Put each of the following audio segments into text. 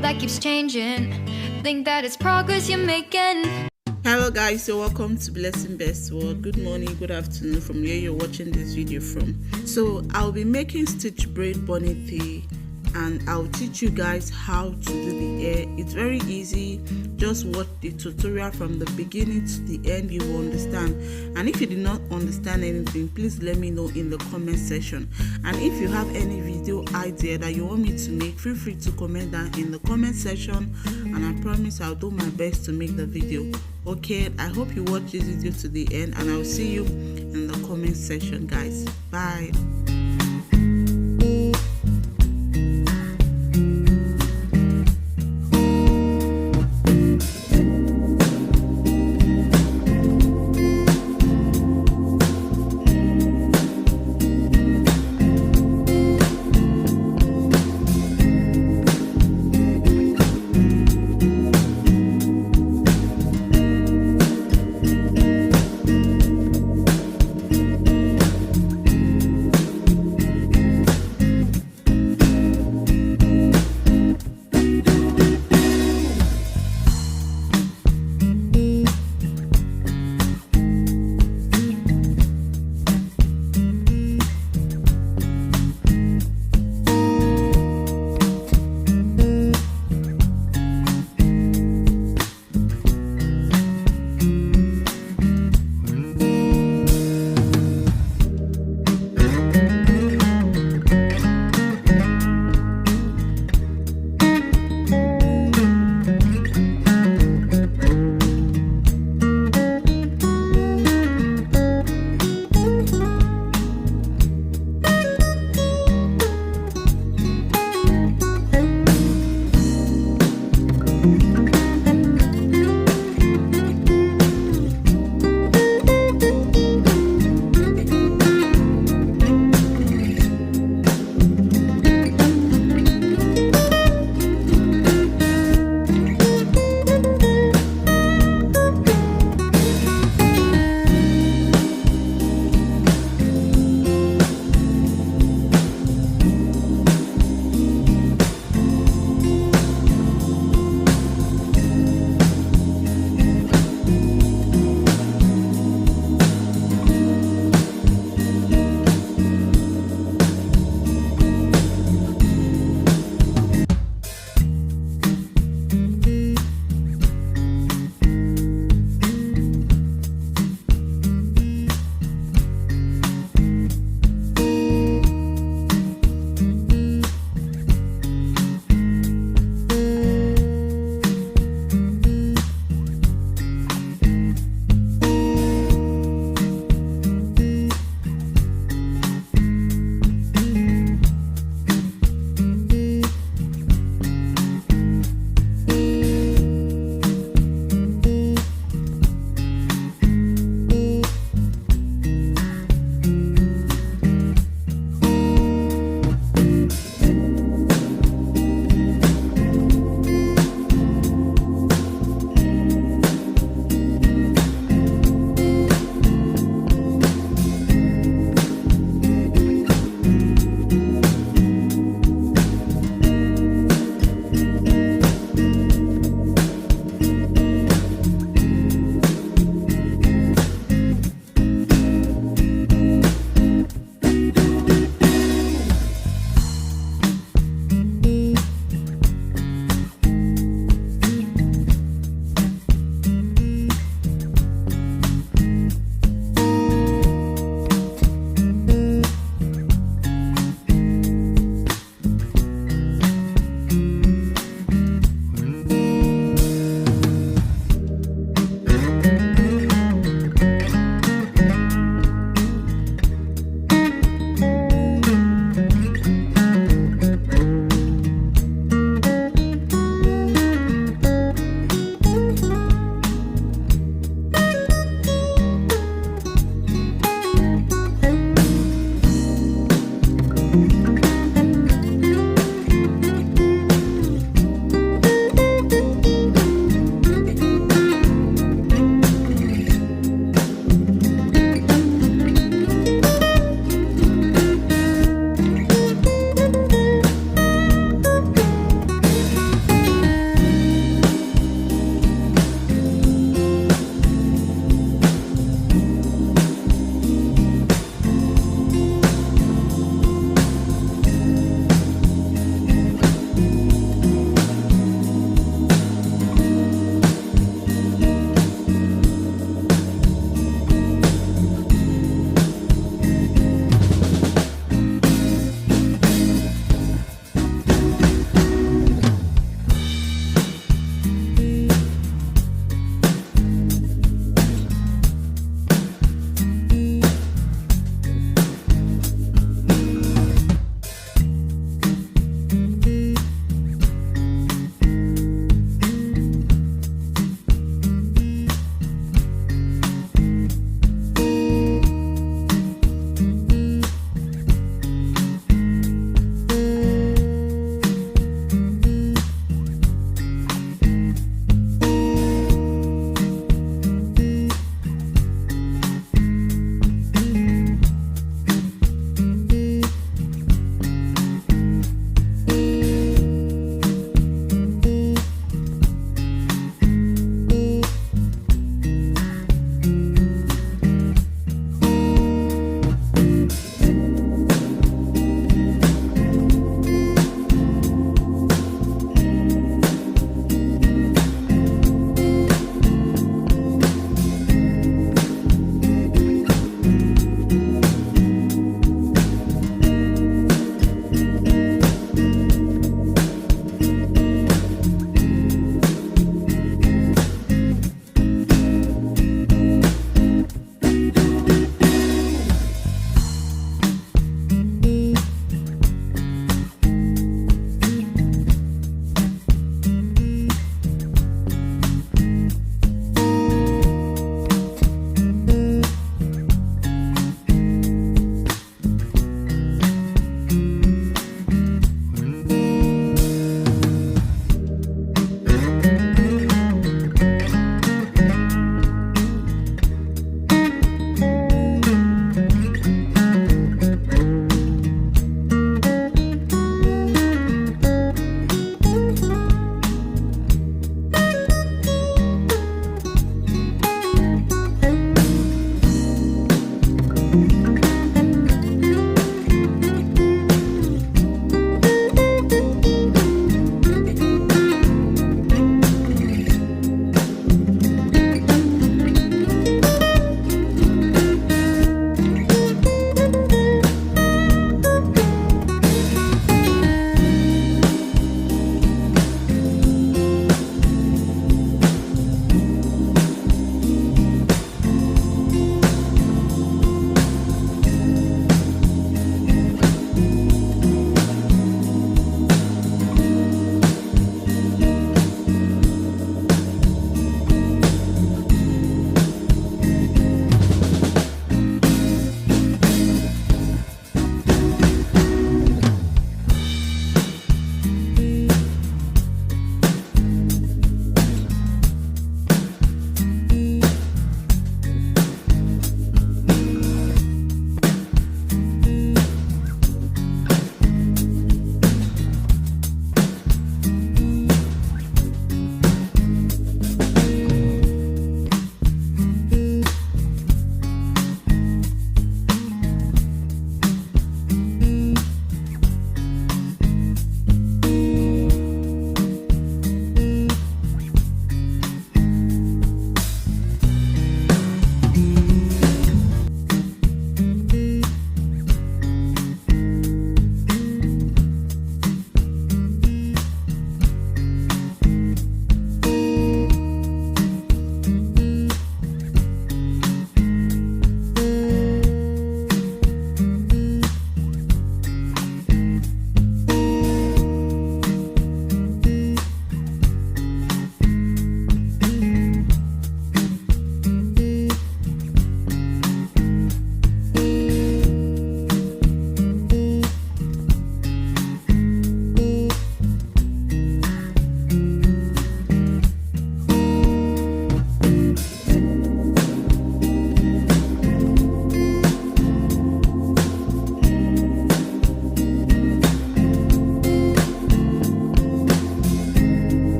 world that keeps changing. Think that it's progress you're making. Hello guys, so welcome to Blessing Best World. Good morning, good afternoon from where you're watching this video from. So I'll be making stitch braid ponytail and I'll teach you guys how to do the hair. It's very easy. Just watch the tutorial from the beginning to the end, you will understand. And if you did not understand anything, please let me know in the comment section. And if you have any video idea that you want me to make, feel free to comment down in the comment section, and I promise I'll do my best to make the video. Okay, I hope you watch this video to the end, and I'll see you in the comment section, guys. Bye.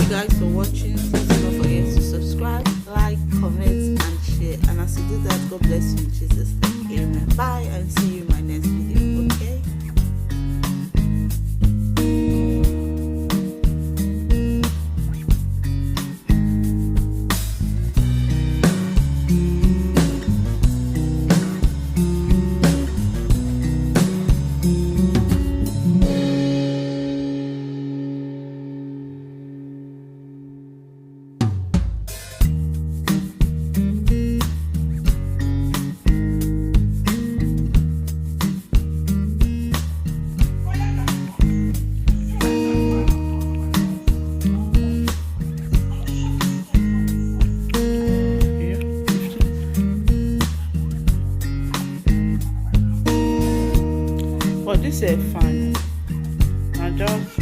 Guys for watching. Please don't forget to subscribe, like, comment, and share. And as you do that, God bless you in Jesus' name. Amen. Bye, and see you in my next video. Okay. But this is fun. I just